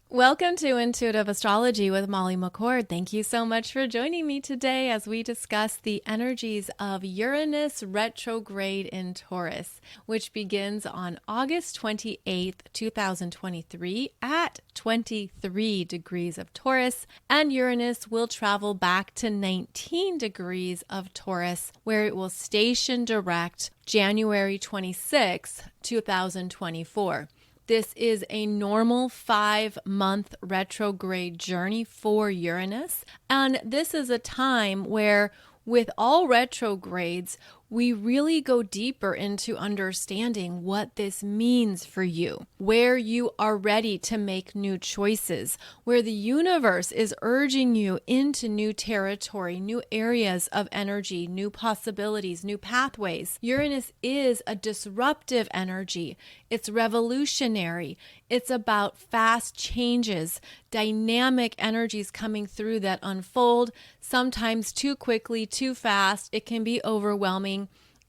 Welcome to Intuitive Astrology with Molly McCord. Thank you so much for joining me today as we discuss the energies of Uranus Retrograde in Taurus, which begins on August 28th, 2023 at 23 degrees of Taurus, and Uranus will travel back to 19 degrees of Taurus, where it will station direct January 26th, 2024. This is a normal 5-month retrograde journey for Uranus. And this is a time where, with all retrogrades, we really go deeper into understanding what this means for you, where you are ready to make new choices, where the universe is urging you into new territory, new areas of energy, new possibilities, new pathways. Uranus is a disruptive energy. It's revolutionary. It's about fast changes, dynamic energies coming through that unfold, sometimes too quickly, too fast. It can be overwhelming.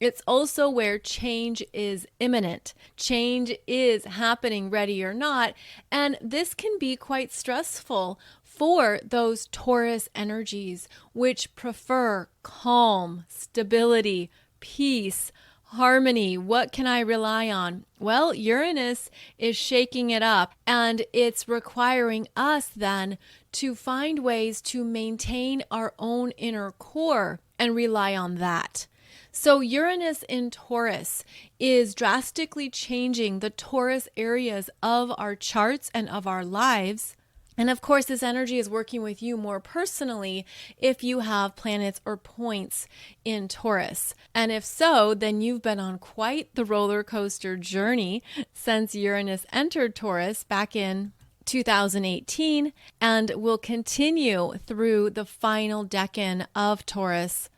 It's also where change is imminent. Change is happening, ready or not. And this can be quite stressful for those Taurus energies, which prefer calm, stability, peace, harmony. What can I rely on? Well, Uranus is shaking it up, and it's requiring us then to find ways to maintain our own inner core and rely on that. So Uranus in Taurus is drastically changing the Taurus areas of our charts and of our lives. And of course, this energy is working with you more personally if you have planets or points in Taurus. And if so, then you've been on quite the roller coaster journey since Uranus entered Taurus back in 2018 and will continue through the final decan of Taurus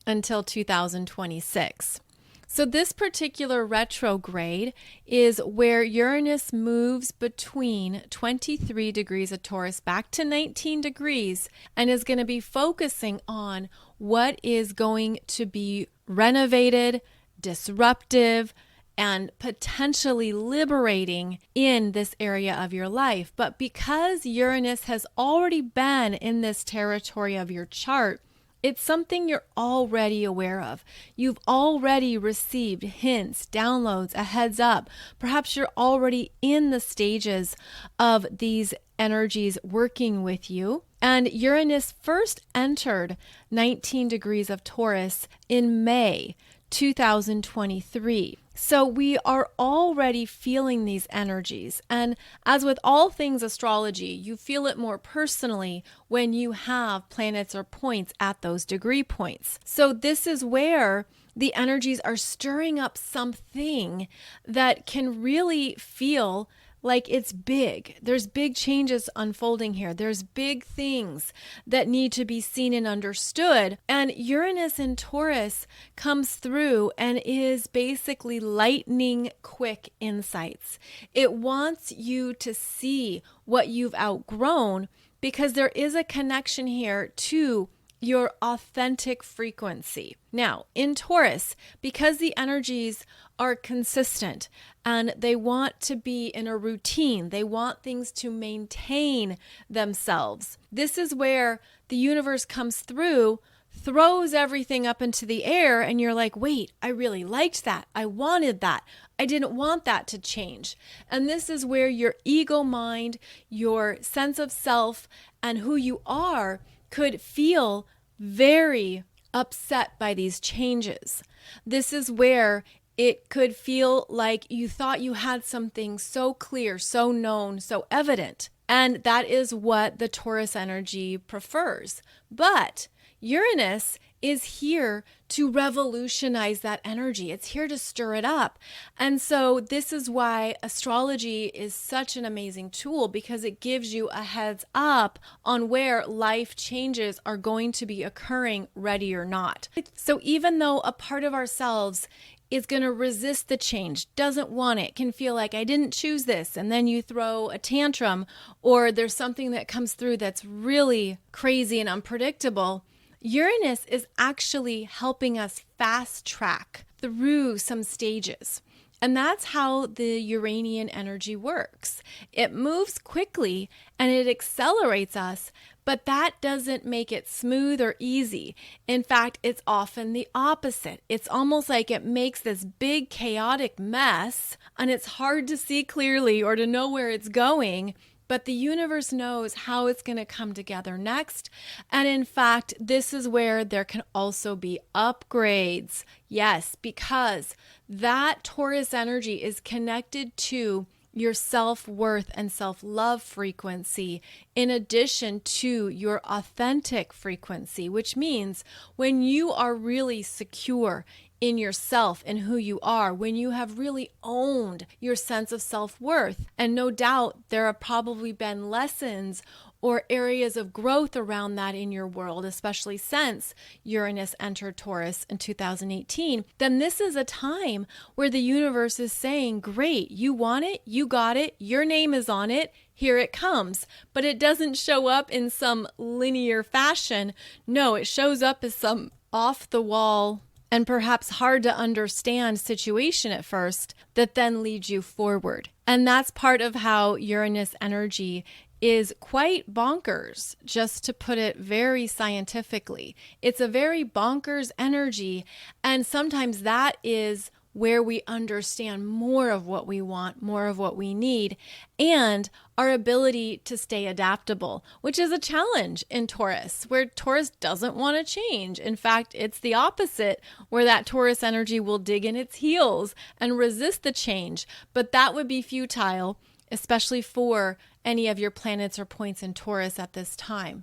until 2026. So this particular retrograde is where Uranus moves between 23 degrees of Taurus back to 19 degrees and is going to be focusing on what is going to be renovated, disruptive, and potentially liberating in this area of your life. But because Uranus has already been in this territory of your chart, it's something you're already aware of. You've already received hints, downloads, a heads up. Perhaps you're already in the stages of these energies working with you. And Uranus first entered 19 degrees of Taurus in May 2023. So we are already feeling these energies. And as with all things astrology, you feel it more personally when you have planets or points at those degree points. So this is where the energies are stirring up something that can really feel like it's big. There's big changes unfolding here. There's big things that need to be seen and understood. And Uranus in Taurus comes through and is basically lightning quick insights. It wants you to see what you've outgrown because there is a connection here to your authentic frequency. Now, in Taurus, because the energies are consistent and they want to be in a routine, they want things to maintain themselves. This is where the universe comes through, throws everything up into the air, and you're like, wait, I really liked that. I wanted that. I didn't want that to change. And this is where your ego mind, your sense of self, and who you are could feel very upset by these changes. This is where it could feel like you thought you had something so clear, so known, so evident. And that is what the Taurus energy prefers. But Uranus is here to revolutionize that energy. It's here to stir it up. And so this is why astrology is such an amazing tool, because it gives you a heads up on where life changes are going to be occurring, ready or not. So even though a part of ourselves is going to resist the change, doesn't want it, can feel like I didn't choose this, and then you throw a tantrum, or there's something that comes through that's really crazy and unpredictable, Uranus is actually helping us fast track through some stages. And that's how the Uranian energy works. It moves quickly and it accelerates us, but that doesn't make it smooth or easy. In fact, it's often the opposite. It's almost like it makes this big chaotic mess and it's hard to see clearly or to know where it's going. But the universe knows how it's going to come together next. And in fact, this is where there can also be upgrades. Yes, because that Taurus energy is connected to your self-worth and self-love frequency in addition to your authentic frequency, which means when you are really secure in yourself and who you are, when you have really owned your sense of self-worth. And no doubt there have probably been lessons or areas of growth around that in your world, especially since Uranus entered Taurus in 2018, then this is a time where the universe is saying, great, you want it, you got it, your name is on it, here it comes. But it doesn't show up in some linear fashion. No, it shows up as some off-the-wall and perhaps hard to understand situation at first that then leads you forward. And that's part of how Uranus energy is quite bonkers, just to put it very scientifically. It's a very bonkers energy, and sometimes that is where we understand more of what we want, more of what we need, and our ability to stay adaptable, which is a challenge in Taurus, where Taurus doesn't want to change. In fact, it's the opposite, where that Taurus energy will dig in its heels and resist the change. But that would be futile, especially for any of your planets or points in Taurus at this time.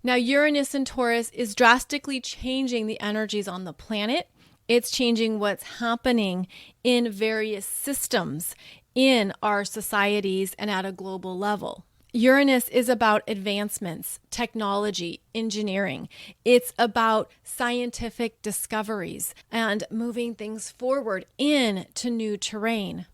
Now, Uranus in Taurus is drastically changing the energies on the planet. It's changing what's happening in various systems in our societies and at a global level. Uranus is about advancements, technology, engineering. It's about scientific discoveries and moving things forward into new terrain.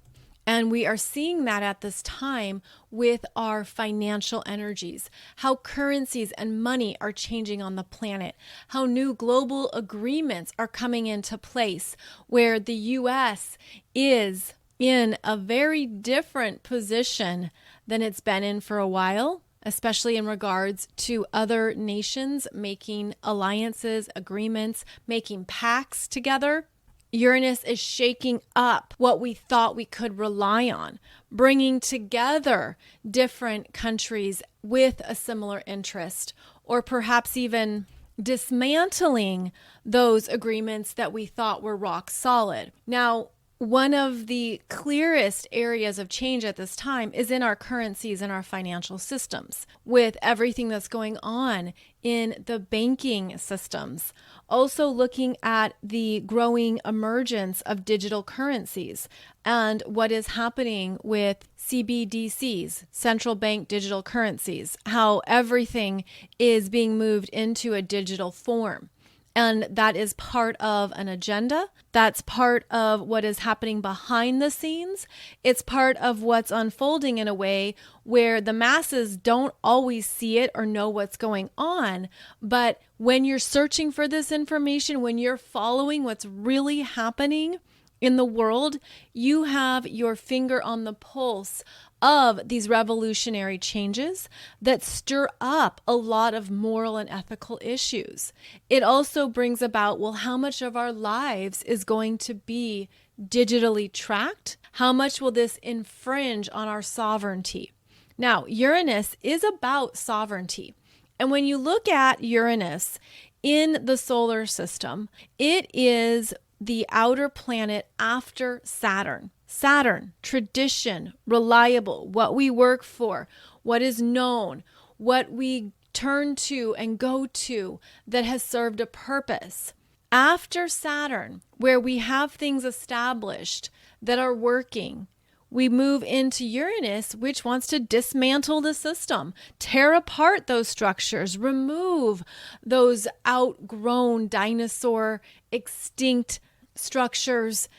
And we are seeing that at this time with our financial energies, how currencies and money are changing on the planet, how new global agreements are coming into place, where the U.S. is in a very different position than it's been in for a while, especially in regards to other nations making alliances, agreements, making pacts together. Uranus is shaking up what we thought we could rely on, bringing together different countries with a similar interest, or perhaps even dismantling those agreements that we thought were rock solid. Now, one of the clearest areas of change at this time is in our currencies and our financial systems, with everything that's going on in the banking systems. Also looking at the growing emergence of digital currencies and what is happening with CBDCs, central bank digital currencies, how everything is being moved into a digital form. And that is part of an agenda. That's part of what is happening behind the scenes. It's part of what's unfolding in a way where the masses don't always see it or know what's going on. But when you're searching for this information, when you're following what's really happening in the world, you have your finger on the pulse of these revolutionary changes that stir up a lot of moral and ethical issues. It also brings about, well, how much of our lives is going to be digitally tracked? How much will this infringe on our sovereignty? Now, Uranus is about sovereignty. And when you look at Uranus in the solar system, it is the outer planet after Saturn. Saturn, tradition, reliable, what we work for, what is known, what we turn to and go to that has served a purpose. After Saturn, where we have things established that are working, we move into Uranus, which wants to dismantle the system, tear apart those structures, remove those outgrown dinosaur extinct structures,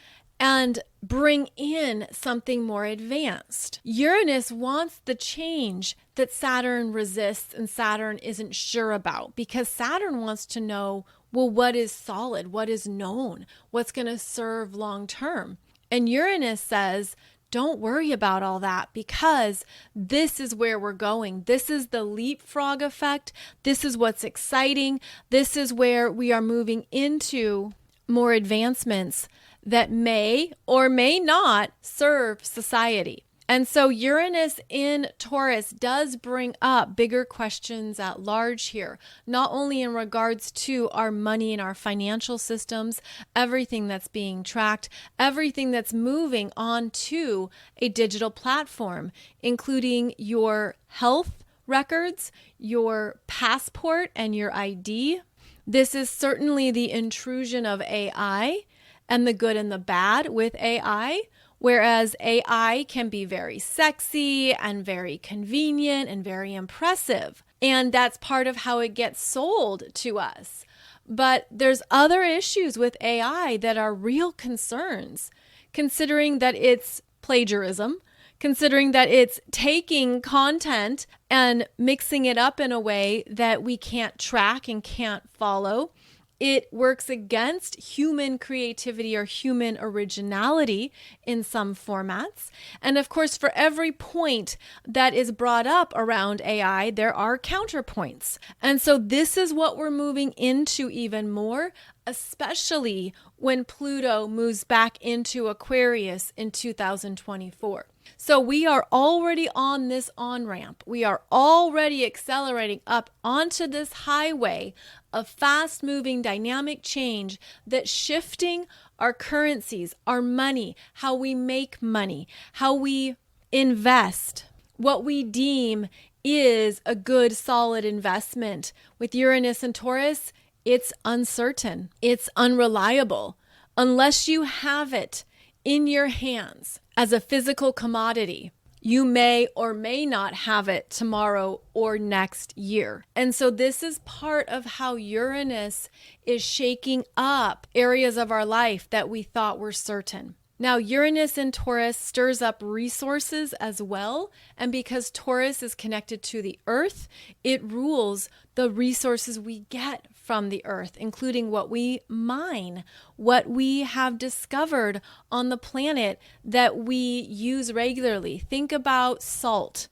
and bring in something more advanced. Uranus wants the change that Saturn resists and Saturn isn't sure about, because Saturn wants to know, well, what is solid, what is known, what's going to serve long term. And Uranus says, don't worry about all that because this is where we're going. This is the leapfrog effect. This is what's exciting. This is where we are moving into more advancements that may or may not serve society. And so Uranus in Taurus does bring up bigger questions at large here, not only in regards to our money and our financial systems, everything that's being tracked, everything that's moving onto a digital platform, including your health records, your passport, and your ID. This is certainly the intrusion of AI and the good and the bad with AI. Whereas AI can be very sexy and very convenient and very impressive. And that's part of how it gets sold to us. But there's other issues with AI that are real concerns, considering that it's plagiarism, considering that it's taking content and mixing it up in a way that we can't track and can't follow. It works against human creativity or human originality in some formats. And of course, for every point that is brought up around AI, there are counterpoints. And so this is what we're moving into even more, especially when Pluto moves back into Aquarius in 2024. So we are already on this on-ramp. We are already accelerating up onto this highway of fast-moving dynamic change that's shifting our currencies, our money, how we make money, how we invest, what we deem is a good, solid investment. With Uranus and Taurus, it's uncertain, it's unreliable. Unless you have it in your hands as a physical commodity, you may or may not have it tomorrow or next year. And so this is part of how Uranus is shaking up areas of our life that we thought were certain. Now, Uranus in Taurus stirs up resources as well. And because Taurus is connected to the earth, it rules the resources we get from the earth, including what we mine, what we have discovered on the planet that we use regularly. Think about salt.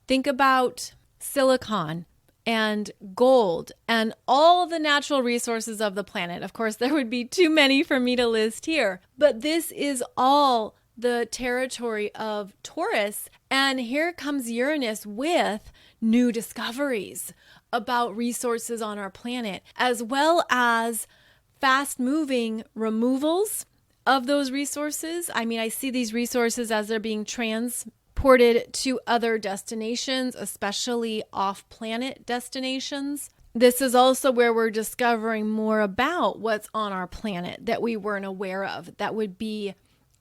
Think about silicon and gold and all the natural resources of the planet. Of course, there would be too many for me to list here, but this is all the territory of Taurus. And here comes Uranus with new discoveries about resources on our planet, as well as fast-moving removals of those resources. I mean, I see these resources as they're being transported to other destinations, especially off-planet destinations. This is also where we're discovering more about what's on our planet that we weren't aware of, that would be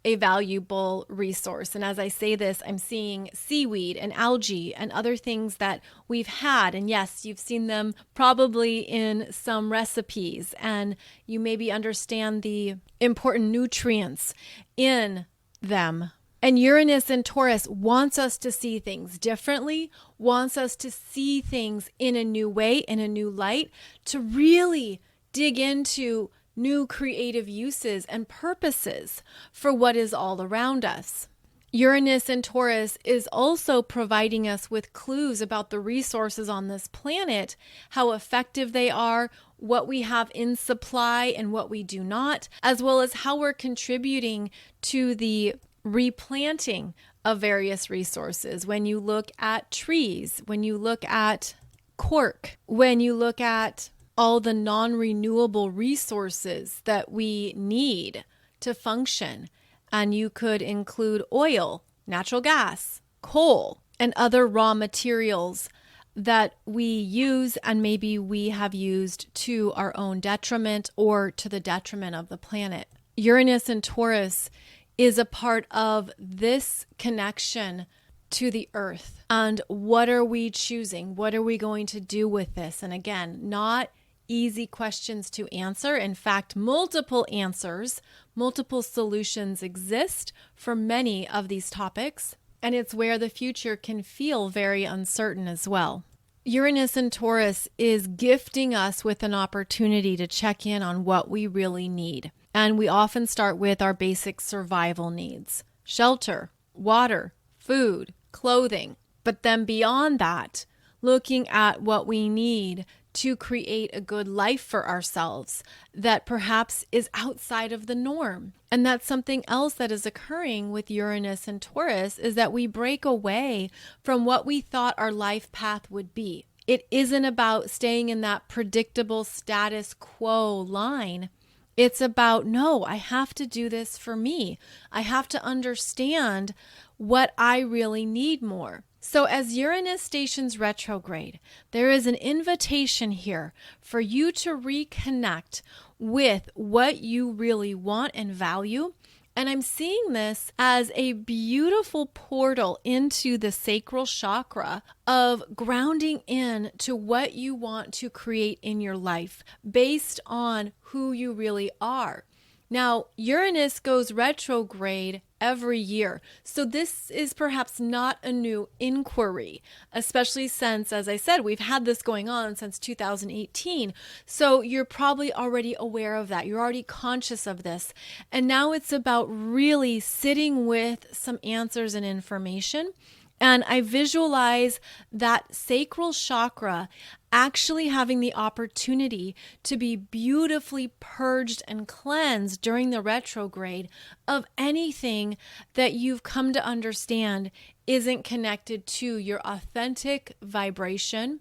a valuable resource. And as I say this, I'm seeing seaweed and algae and other things that we've had. And yes, you've seen them probably in some recipes, and you maybe understand the important nutrients in them. And Uranus in Taurus wants us to see things differently, wants us to see things in a new way, in a new light, to really dig into new creative uses and purposes for what is all around us. Uranus in Taurus is also providing us with clues about the resources on this planet, how effective they are, what we have in supply and what we do not, as well as how we're contributing to the replanting of various resources. When you look at trees, when you look at cork, when you look at all the non-renewable resources that we need to function. And you could include oil, natural gas, coal, and other raw materials that we use and maybe we have used to our own detriment or to the detriment of the planet. Uranus and Taurus is a part of this connection to the earth. And what are we choosing? What are we going to do with this? And again, not easy questions to answer. In fact, multiple answers, multiple solutions exist for many of these topics, and it's where the future can feel very uncertain as well. Uranus in Taurus is gifting us with an opportunity to check in on what we really need. And we often start with our basic survival needs: shelter, water, food, clothing. But then beyond that, looking at what we need to create a good life for ourselves that perhaps is outside of the norm. And that's something else that is occurring with Uranus and Taurus, is that we break away from what we thought our life path would be. It isn't about staying in that predictable status quo line. It's about, no, I have to do this for me. I have to understand what I really need more. So as Uranus stations retrograde, there is an invitation here for you to reconnect with what you really want and value. And I'm seeing this as a beautiful portal into the sacral chakra of grounding in to what you want to create in your life based on who you really are. Now, Uranus goes retrograde every year, so this is perhaps not a new inquiry, especially since, as I said, we've had this going on since 2018. So you're probably already aware of that. You're already conscious of this. And now it's about really sitting with some answers and information. And I visualize that sacral chakra actually having the opportunity to be beautifully purged and cleansed during the retrograde of anything that you've come to understand isn't connected to your authentic vibration.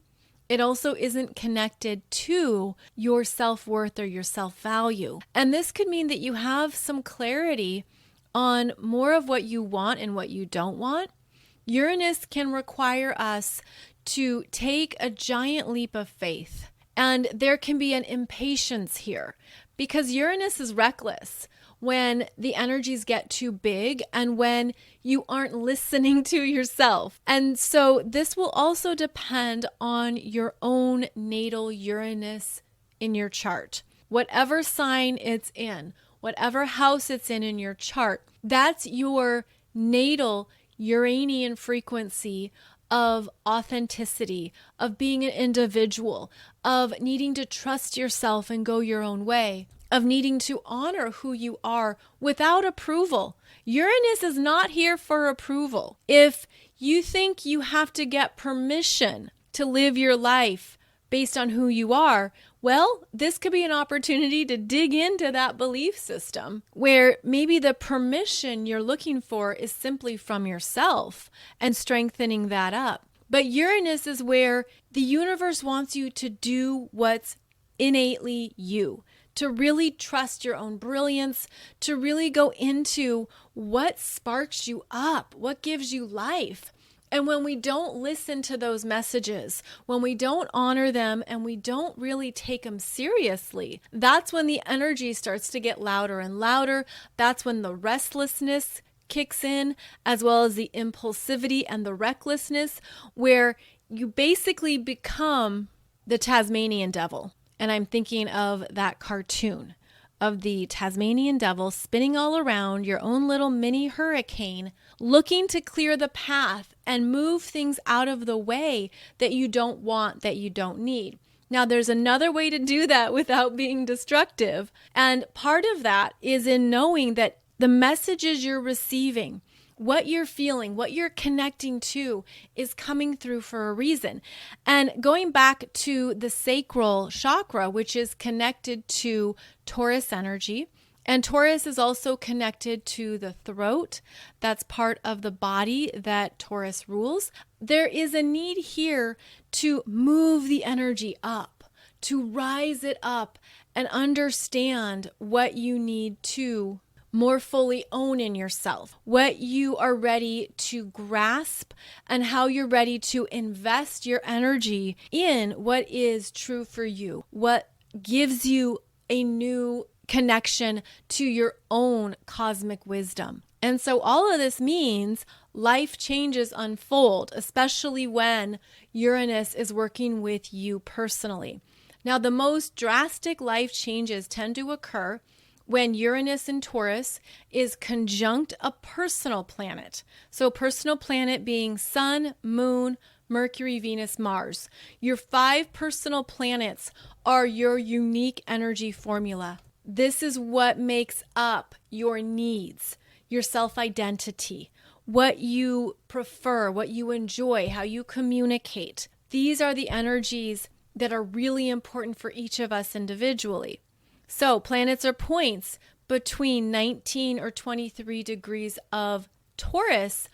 It also isn't connected to your self-worth or your self-value. And this could mean that you have some clarity on more of what you want and what you don't want. Uranus can require us to take a giant leap of faith. And there can be an impatience here because Uranus is reckless when the energies get too big and when you aren't listening to yourself. And so this will also depend on your own natal Uranus in your chart. Whatever sign it's in, whatever house it's in your chart, that's your natal Uranian frequency of authenticity, of being an individual, of needing to trust yourself and go your own way, of needing to honor who you are without approval. Uranus is not here for approval. If you think you have to get permission to live your life based on who you are, well, this could be an opportunity to dig into that belief system where maybe the permission you're looking for is simply from yourself and strengthening that up. But Uranus is where the universe wants you to do what's innately you, to really trust your own brilliance, to really go into what sparks you up, what gives you life. And when we don't listen to those messages, when we don't honor them and we don't really take them seriously, that's when the energy starts to get louder and louder. That's when the restlessness kicks in, as well as the impulsivity and the recklessness, where you basically become the Tasmanian devil. And I'm thinking of that cartoon of the Tasmanian devil spinning all around your own little mini hurricane, looking to clear the path and move things out of the way that you don't want, that you don't need. Now, there's another way to do that without being destructive. And part of that is in knowing that the messages you're receiving, what you're feeling, what you're connecting to is coming through for a reason. And going back to the sacral chakra, which is connected to Taurus energy, and Taurus is also connected to the throat. That's part of the body that Taurus rules. There is a need here to move the energy up, to rise it up and understand what you need to more fully own in yourself, what you are ready to grasp, and how you're ready to invest your energy in what is true for you, what gives you a new connection to your own cosmic wisdom. And so all of this means life changes unfold, especially when Uranus is working with you personally. Now, the most drastic life changes tend to occur when Uranus in Taurus is conjunct a personal planet. So personal planet being Sun, Moon, Mercury, Venus, Mars. Your 5 personal planets are your unique energy formula. This is what makes up your needs, your self-identity, what you prefer, what you enjoy, how you communicate. These are the energies that are really important for each of us individually. So planets or points between 19 or 23 degrees of Taurus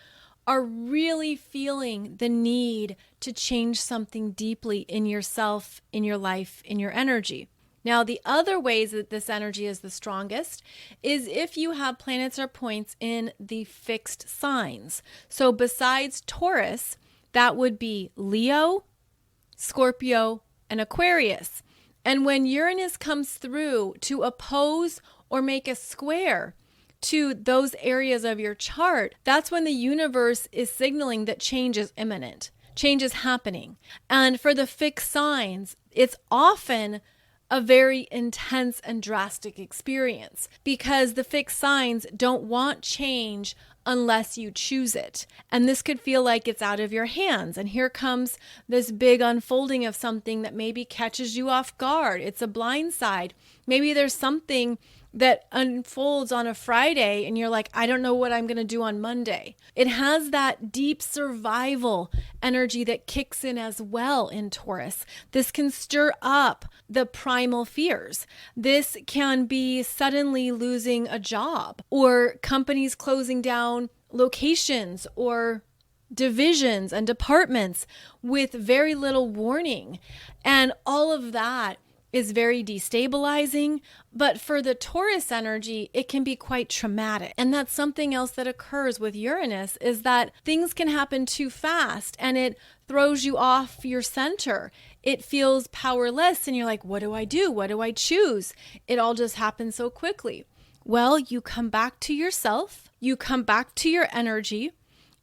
are really feeling the need to change something deeply in yourself, in your life, in your energy. Now, the other ways that this energy is the strongest is if you have planets or points in the fixed signs. So besides Taurus, that would be Leo, Scorpio, and Aquarius. And when Uranus comes through to oppose or make a square to those areas of your chart, that's when the universe is signaling that change is imminent, change is happening. And for the fixed signs, it's often a very intense and drastic experience because the fixed signs don't want change unless you choose it. And this could feel like it's out of your hands. And here comes this big unfolding of something that maybe catches you off guard. It's a blind side. Maybe there's something that unfolds on a Friday and you're like, I don't know what I'm going to do on Monday. It has that deep survival energy that kicks in as well in Taurus. This can stir up the primal fears. This can be suddenly losing a job or companies closing down locations or divisions and departments with very little warning. And all of that is very destabilizing, but for the Taurus energy, it can be quite traumatic. And that's something else that occurs with Uranus is that things can happen too fast and it throws you off your center. It feels powerless and you're like, what do I do? What do I choose? It all just happens so quickly. Well, you come back to yourself, you come back to your energy.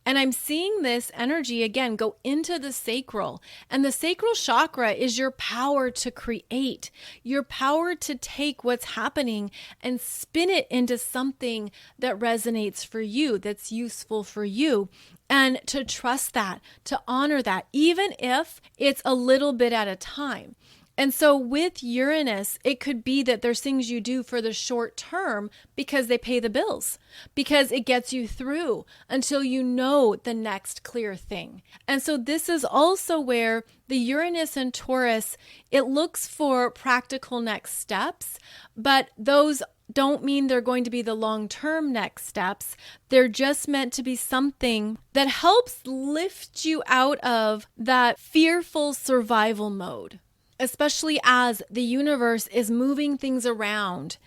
And I'm seeing this energy again go into the sacral. And the sacral chakra is your power to create, your power to take what's happening and spin it into something that resonates for you, that's useful for you. And to trust that, to honor that, even if it's a little bit at a time. And so with Uranus, it could be that there's things you do for the short term because they pay the bills, because it gets you through until you know the next clear thing. And so this is also where the Uranus and Taurus, it looks for practical next steps, but those don't mean they're going to be the long-term next steps. They're just meant to be something that helps lift you out of that fearful survival mode, especially as the universe is moving things around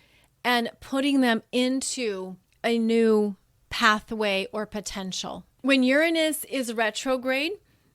and putting them into a new pathway or potential. When Uranus is retrograde,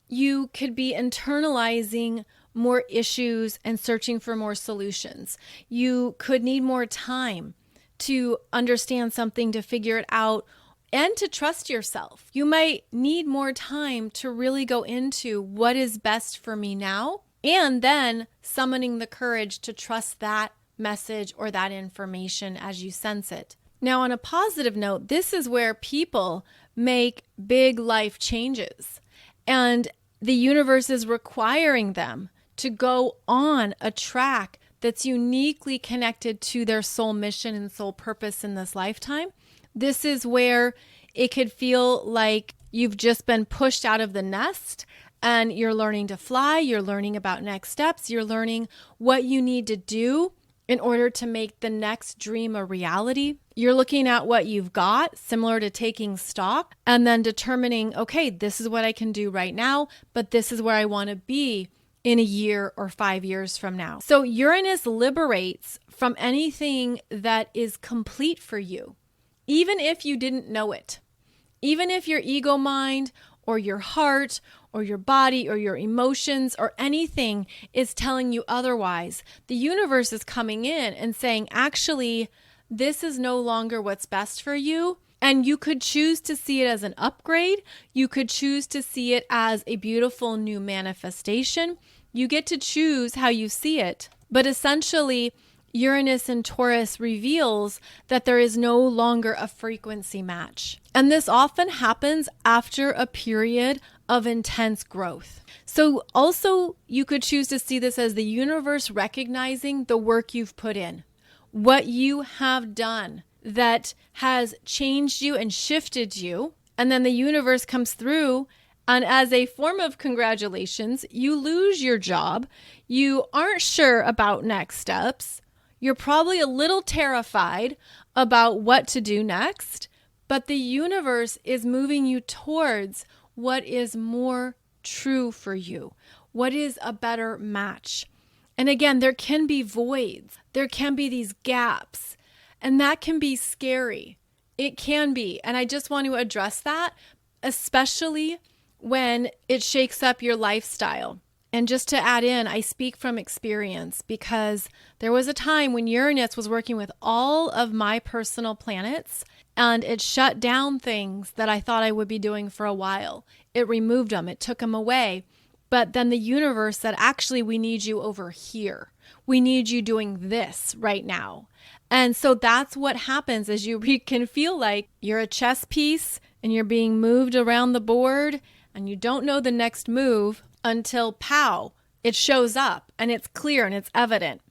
you could be internalizing more issues and searching for more solutions. You could need more time to understand something, to figure it out, and to trust yourself. You might need more time to really go into what is best for me now, and then summoning the courage to trust that message or that information as you sense it. Now, on a positive note, this is where people make big life changes, and the universe is requiring them to go on a track that's uniquely connected to their soul mission and soul purpose in this lifetime. This is where it could feel like you've just been pushed out of the nest and you're learning to fly, you're learning about next steps, you're learning what you need to do in order to make the next dream a reality. You're looking at what you've got, similar to taking stock, and then determining, okay, this is what I can do right now, but this is where I want to be in a year or 5 years from now. So Uranus liberates from anything that is complete for you, even if you didn't know it. Even if your ego mind or your heart or your body or your emotions or anything is telling you otherwise, the universe is coming in and saying, actually, this is no longer what's best for you. And you could choose to see it as an upgrade. You could choose to see it as a beautiful new manifestation. You get to choose how you see it. But essentially, Uranus and Taurus reveals that there is no longer a frequency match. And this often happens after a period of intense growth. So also, you could choose to see this as the universe recognizing the work you've put in. what you have done that has changed you and shifted you. And then the universe comes through, and as a form of congratulations, you lose your job. You aren't sure about next steps. You're probably a little terrified about what to do next, but the universe is moving you towards what is more true for you, what is a better match. And again, there can be voids, there can be these gaps, and that can be scary. It can be. And I just want to address that, especially when it shakes up your lifestyle. And just to add in, I speak from experience because there was a time when Uranus was working with all of my personal planets, and it shut down things that I thought I would be doing for a while. It removed them, it took them away. But then the universe said, actually, we need you over here. We need you doing this right now. And so that's what happens is you can feel like you're a chess piece and you're being moved around the board and you don't know the next move until pow, it shows up and it's clear and it's evident.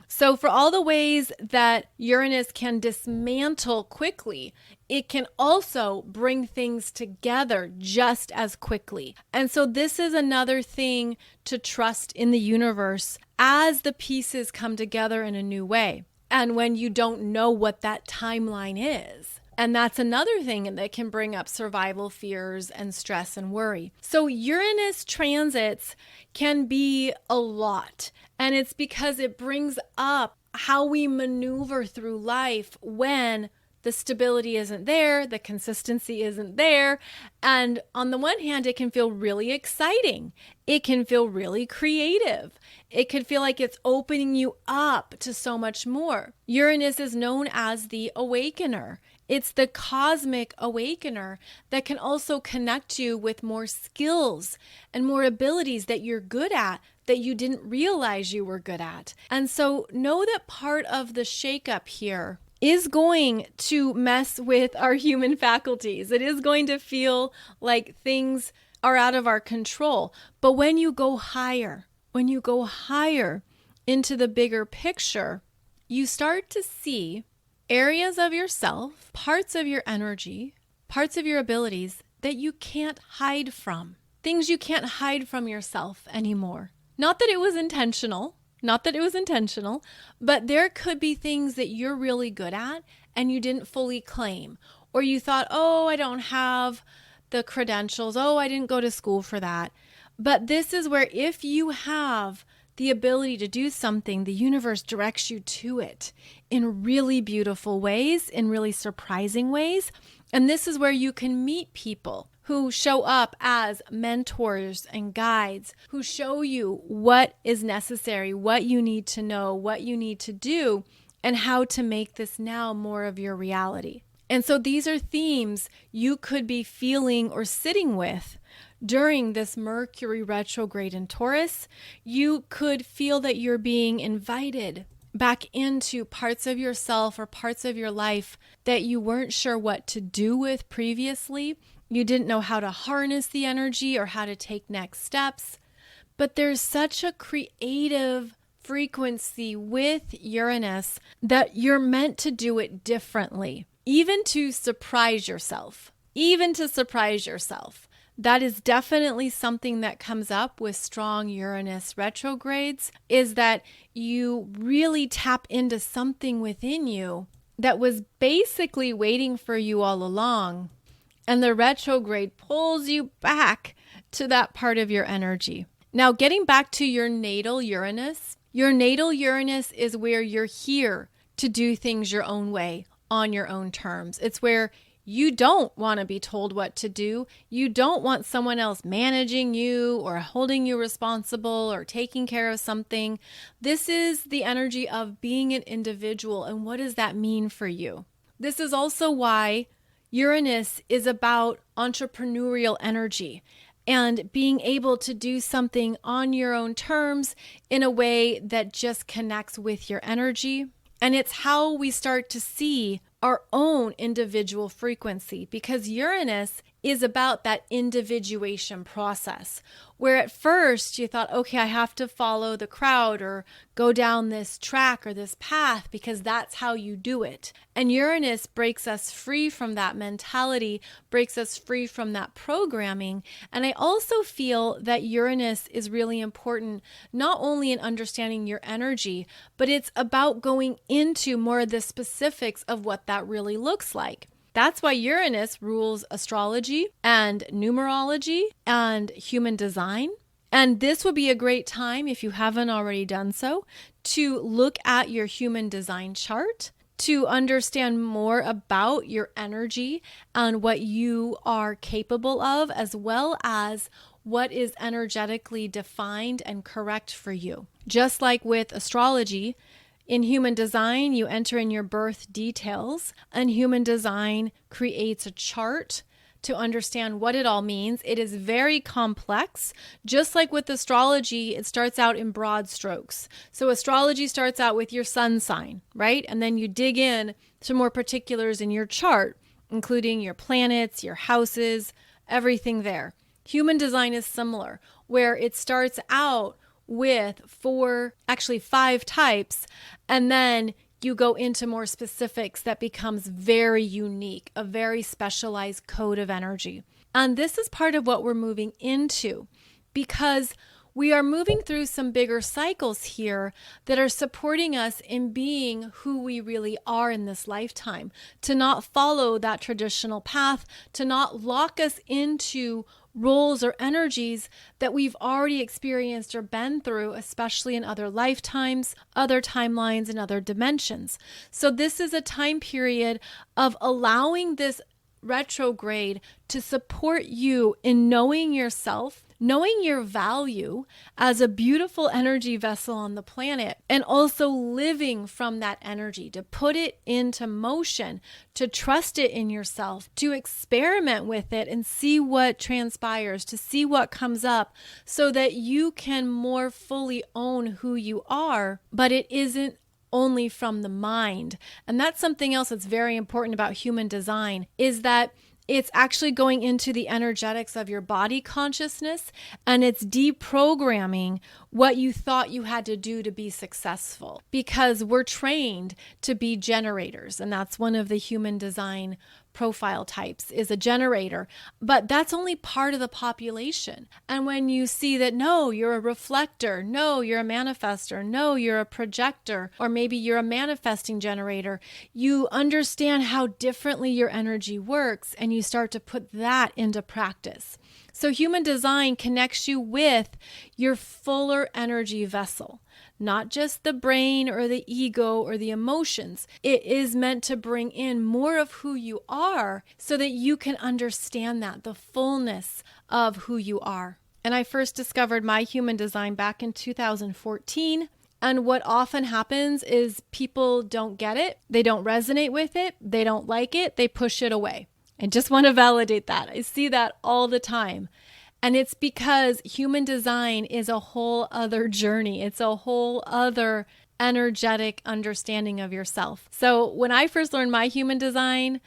So for all the ways that Uranus can dismantle quickly, it can also bring things together just as quickly. And so this is another thing to trust in the universe as the pieces come together in a new way. And when you don't know what that timeline is. And that's another thing that can bring up survival fears and stress and worry. So Uranus transits can be a lot. And it's because it brings up how we maneuver through life when the stability isn't there, the consistency isn't there. And on the one hand, it can feel really exciting. It can feel really creative. It could feel like it's opening you up to so much more. Uranus is known as the awakener. It's the cosmic awakener that can also connect you with more skills and more abilities that you're good at that you didn't realize you were good at. And so know that part of the shakeup here is going to mess with our human faculties. It is going to feel like things are out of our control. But when you go higher into the bigger picture, you start to see areas of yourself, parts of your energy, parts of your abilities that you can't hide from. Things you can't hide from yourself anymore. Not that it was intentional, but there could be things that you're really good at and you didn't fully claim. Or you thought, oh, I don't have the credentials. Oh, I didn't go to school for that. But this is where if you have the ability to do something, the universe directs you to it in really beautiful ways, in really surprising ways. And this is where you can meet people who show up as mentors and guides, who show you what is necessary, what you need to know, what you need to do, and how to make this now more of your reality. And so these are themes you could be feeling or sitting with during this Mercury retrograde in Taurus. You could feel that you're being invited back into parts of yourself or parts of your life that you weren't sure what to do with previously. You didn't know how to harness the energy or how to take next steps. But there's such a creative frequency with Uranus that you're meant to do it differently, even to surprise yourself. That is definitely something that comes up with strong Uranus retrogrades, is that you really tap into something within you that was basically waiting for you all along. And the retrograde pulls you back to that part of your energy. Now, getting back to your natal Uranus is where you're here to do things your own way, on your own terms. It's where you don't want to be told what to do. You don't want someone else managing you or holding you responsible or taking care of something. This is the energy of being an individual. And what does that mean for you? This is also why Uranus is about entrepreneurial energy and being able to do something on your own terms in a way that just connects with your energy. And it's how we start to see our own individual frequency, because Uranus is about that individuation process, where at first you thought, okay, I have to follow the crowd or go down this track or this path because that's how you do it. And Uranus breaks us free from that mentality, breaks us free from that programming. And I also feel that Uranus is really important, not only in understanding your energy, but it's about going into more of the specifics of what that really looks like. That's why Uranus rules astrology and numerology and human design. And this would be a great time, if you haven't already done so, to look at your human design chart, to understand more about your energy and what you are capable of, as well as what is energetically defined and correct for you. Just like with astrology, in human design, you enter in your birth details, and human design creates a chart to understand what it all means. It is very complex. Just like with astrology, it starts out in broad strokes. So astrology starts out with your sun sign, right? And then you dig in to more particulars in your chart, including your planets, your houses, everything there. Human design is similar, where it starts out with 5 types, and then you go into more specifics that becomes very unique, a very specialized code of energy. And this is part of what we're moving into, because we are moving through some bigger cycles here that are supporting us in being who we really are in this lifetime, to not follow that traditional path, to not lock us into roles or energies that we've already experienced or been through, especially in other lifetimes, other timelines, and other dimensions. So this is a time period of allowing this retrograde to support you in knowing yourself, knowing your value as a beautiful energy vessel on the planet, and also living from that energy, to put it into motion, to trust it in yourself, to experiment with it and see what transpires, to see what comes up, so that you can more fully own who you are, but it isn't only from the mind. And that's something else that's very important about human design, is that it's actually going into the energetics of your body consciousness, and it's deprogramming what you thought you had to do to be successful, because we're trained to be generators. And that's one of the human design profile types, is a generator, but that's only part of the population. And when you see that, no, you're a reflector, no, you're a manifestor, no, you're a projector, or maybe you're a manifesting generator, you understand how differently your energy works, and you start to put that into practice. So human design connects you with your fuller energy vessel, not just the brain or the ego or the emotions. It is meant to bring in more of who you are so that you can understand that, the fullness of who you are. And I first discovered my human design back in 2014. And what often happens is people don't get it. They don't resonate with it. They don't like it. They push it away. I just want to validate that. I see that all the time. And it's because human design is a whole other journey. It's a whole other energetic understanding of yourself. So when I first learned my human design,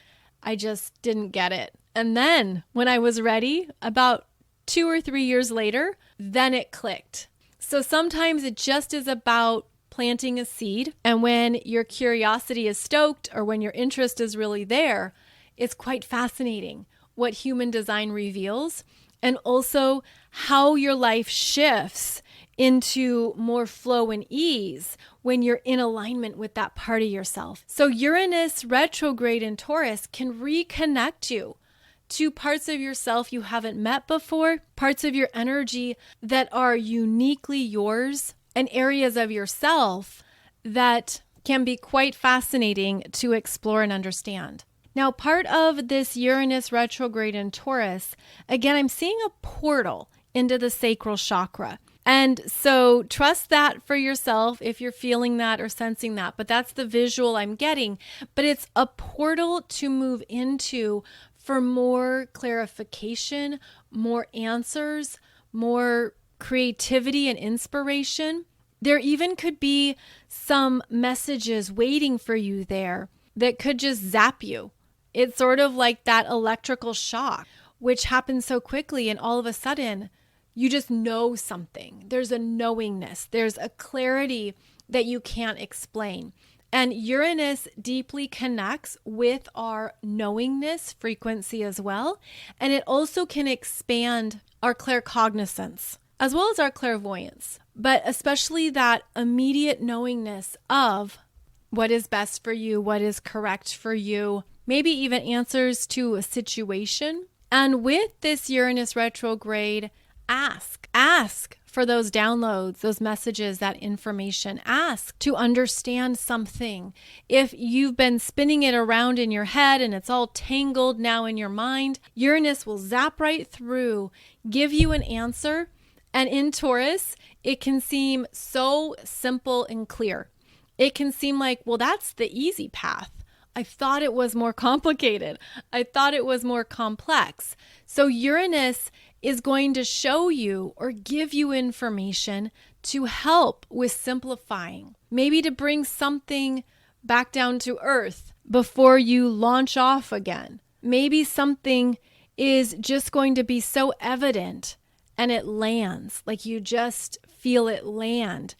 I just didn't get it. And then when I was ready, about 2 or 3 years later, then it clicked. So sometimes it just is about planting a seed. And when your curiosity is stoked, or when your interest is really there, it's quite fascinating what human design reveals, and also how your life shifts into more flow and ease when you're in alignment with that part of yourself. So Uranus retrograde in Taurus can reconnect you to parts of yourself you haven't met before, parts of your energy that are uniquely yours, and areas of yourself that can be quite fascinating to explore and understand. Now, part of this Uranus retrograde in Taurus, again, I'm seeing a portal into the sacral chakra. And so trust that for yourself if you're feeling that or sensing that. But that's the visual I'm getting. But it's a portal to move into for more clarification, more answers, more creativity and inspiration. There even could be some messages waiting for you there that could just zap you. It's sort of like that electrical shock, which happens so quickly, and all of a sudden you just know something. There's a knowingness. There's a clarity that you can't explain. And Uranus deeply connects with our knowingness frequency as well. And it also can expand our claircognizance as well as our clairvoyance, but especially that immediate knowingness of what is best for you, what is correct for you, maybe even answers to a situation. And with this Uranus retrograde, ask for those downloads, those messages, that information. Ask to understand something. If you've been spinning it around in your head and it's all tangled now in your mind, Uranus will zap right through, give you an answer. And in Taurus, it can seem so simple and clear. It can seem like, well, that's the easy path. I thought it was more complicated. I thought it was more complex. So Uranus is going to show you or give you information to help with simplifying, maybe to bring something back down to earth before you launch off again. Maybe something is just going to be so evident and it lands, like you just feel it land.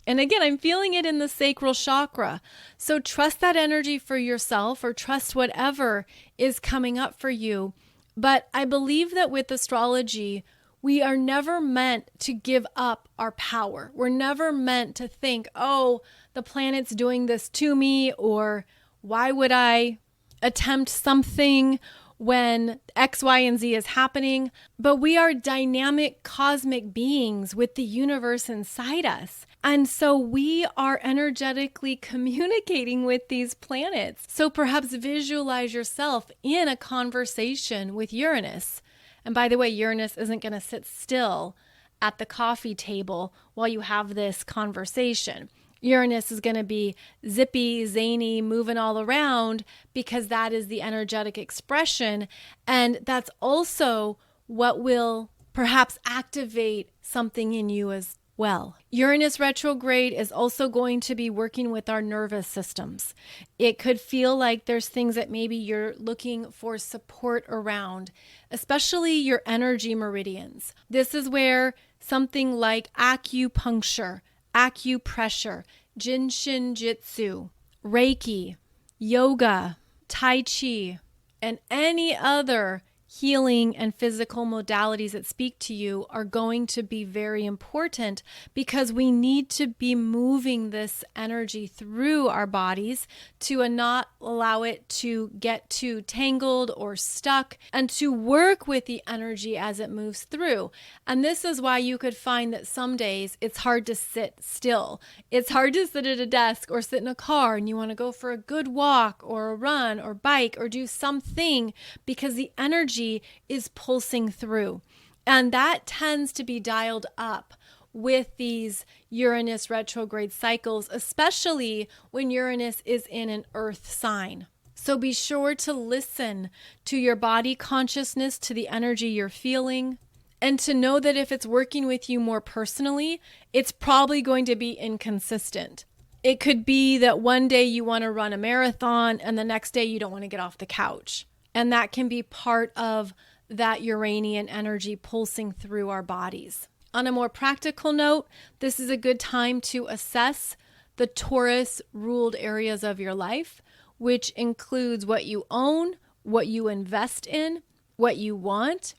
And again, I'm feeling it in the sacral chakra. So trust that energy for yourself, or trust whatever is coming up for you. But I believe that with astrology, we are never meant to give up our power. We're never meant to think, oh, the planet's doing this to me, or why would I attempt something when X, Y, and Z is happening? But we are dynamic cosmic beings with the universe inside us. And so we are energetically communicating with these planets. So perhaps visualize yourself in a conversation with Uranus. And by the way, Uranus isn't going to sit still at the coffee table while you have this conversation. Uranus is going to be zippy, zany, moving all around, because that is the energetic expression. And that's also what will perhaps activate something in you as well. Uranus retrograde is also going to be working with our nervous systems. It could feel like there's things that maybe you're looking for support around, especially your energy meridians. This is where something like acupuncture, acupressure, Jinshin Jitsu, Reiki, yoga, Tai Chi, and any other healing and physical modalities that speak to you are going to be very important, because we need to be moving this energy through our bodies to not allow it to get too tangled or stuck, and to work with the energy as it moves through. And this is why you could find that some days it's hard to sit still. It's hard to sit at a desk or sit in a car and you want to go for a good walk or a run or bike or do something, because the energy is pulsing through. And that tends to be dialed up with these Uranus retrograde cycles, especially when Uranus is in an earth sign. So be sure to listen to your body consciousness, to the energy you're feeling, and to know that if it's working with you more personally, it's probably going to be inconsistent. It could be that one day you want to run a marathon and the next day you don't want to get off the couch. And that can be part of that Uranian energy pulsing through our bodies. On a more practical note, this is a good time to assess the Taurus ruled areas of your life, which includes what you own, what you invest in, what you want.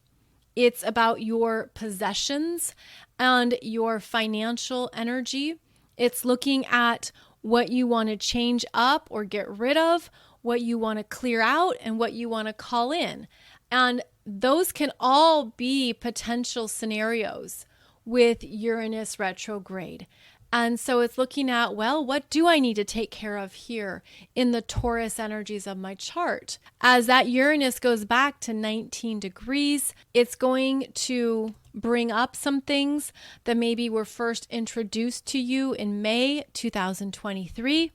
It's about your possessions and your financial energy. It's looking at what you want to change up or get rid of, what you want to clear out, and what you want to call in. And those can all be potential scenarios with Uranus retrograde. And so it's looking at, well, what do I need to take care of here in the Taurus energies of my chart? As that Uranus goes back to 19 degrees, it's going to bring up some things that maybe were first introduced to you in May 2023.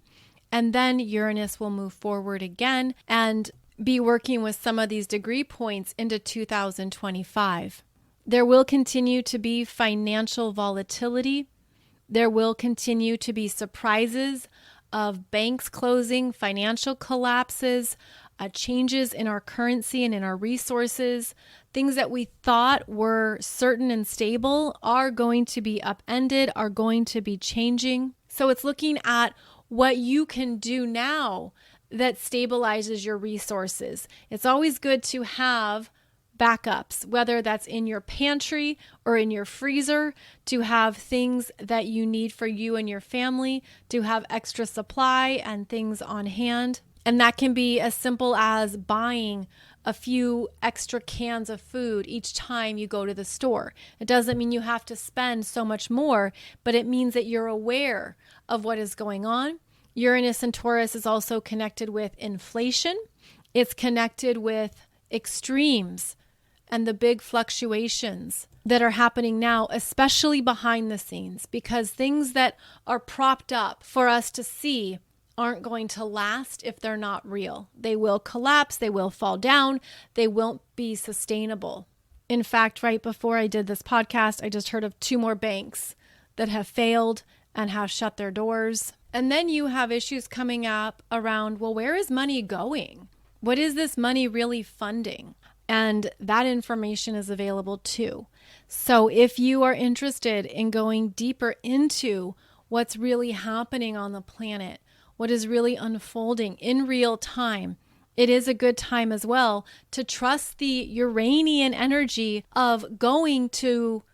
And then Uranus will move forward again and be working with some of these degree points into 2025. There will continue to be financial volatility. There will continue to be surprises of banks closing, financial collapses, changes in our currency and in our resources. Things that we thought were certain and stable are going to be upended, are going to be changing. So it's looking at what you can do now that stabilizes your resources. It's always good to have backups, whether that's in your pantry or in your freezer, to have things that you need for you and your family, to have extra supply and things on hand. And that can be as simple as buying a few extra cans of food each time you go to the store. It doesn't mean you have to spend so much more, but it means that you're aware of what is going on. Uranus and Taurus is also connected with inflation. It's connected with extremes and the big fluctuations that are happening now, especially behind the scenes, because things that are propped up for us to see aren't going to last if they're not real. They will collapse, they will fall down, they won't be sustainable. In fact, right before I did this podcast, I just heard of 2 more banks that have failed and have shut their doors. And then you have issues coming up around, well, where is money going? What is this money really funding? And that information is available too. So if you are interested in going deeper into what's really happening on the planet, what is really unfolding in real time, it is a good time as well to trust the Uranian energy of going to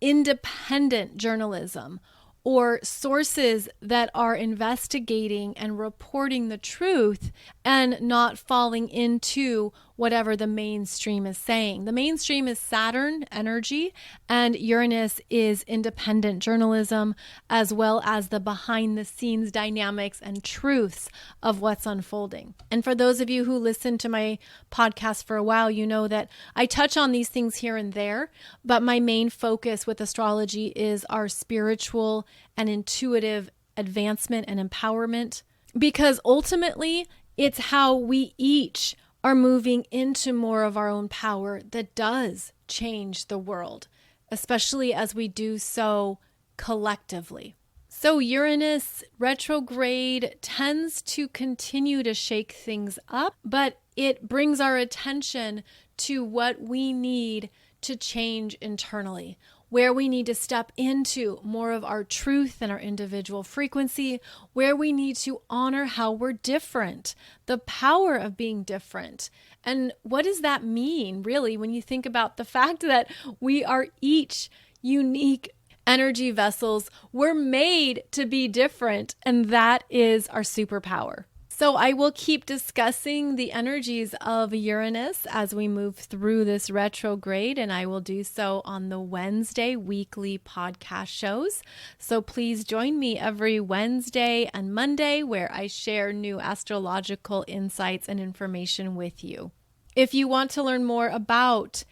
independent journalism or sources that are investigating and reporting the truth and not falling into whatever the mainstream is saying. The mainstream is Saturn energy, and Uranus is independent journalism, as well as the behind the scenes dynamics and truths of what's unfolding. And for those of you who listen to my podcast for a while, you know that I touch on these things here and there, but my main focus with astrology is our spiritual and intuitive advancement and empowerment, because ultimately it's how we each are moving into more of our own power that does change the world, especially as we do so collectively. So Uranus retrograde tends to continue to shake things up, but it brings our attention to what we need to change internally, where we need to step into more of our truth and our individual frequency, where we need to honor how we're different, the power of being different. And what does that mean, really, when you think about the fact that we are each unique energy vessels? We're made to be different, and that is our superpower. So I will keep discussing the energies of Uranus as we move through this retrograde, and I will do so on the Wednesday weekly podcast shows. So please join me every Wednesday and Monday where I share new astrological insights and information with you. If you want to learn more about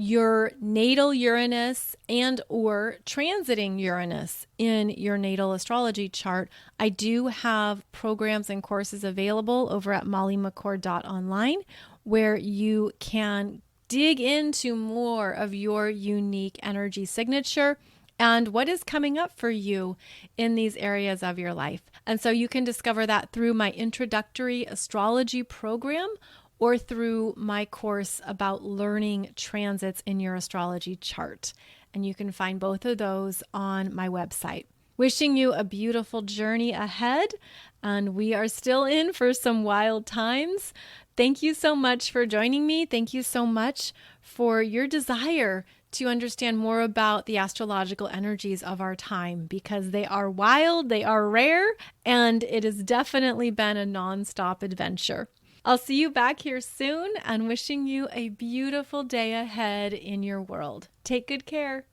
your natal Uranus and or transiting Uranus in your natal astrology chart, I do have programs and courses available over at mollymccord.online where you can dig into more of your unique energy signature and what is coming up for you in these areas of your life. And so you can discover that through my introductory astrology program or through my course about learning transits in your astrology chart. And you can find both of those on my website. Wishing you a beautiful journey ahead, and we are still in for some wild times. Thank you so much for joining me. Thank you so much for your desire to understand more about the astrological energies of our time, because they are wild, they are rare, and it has definitely been a nonstop adventure. I'll see you back here soon, and wishing you a beautiful day ahead in your world. Take good care.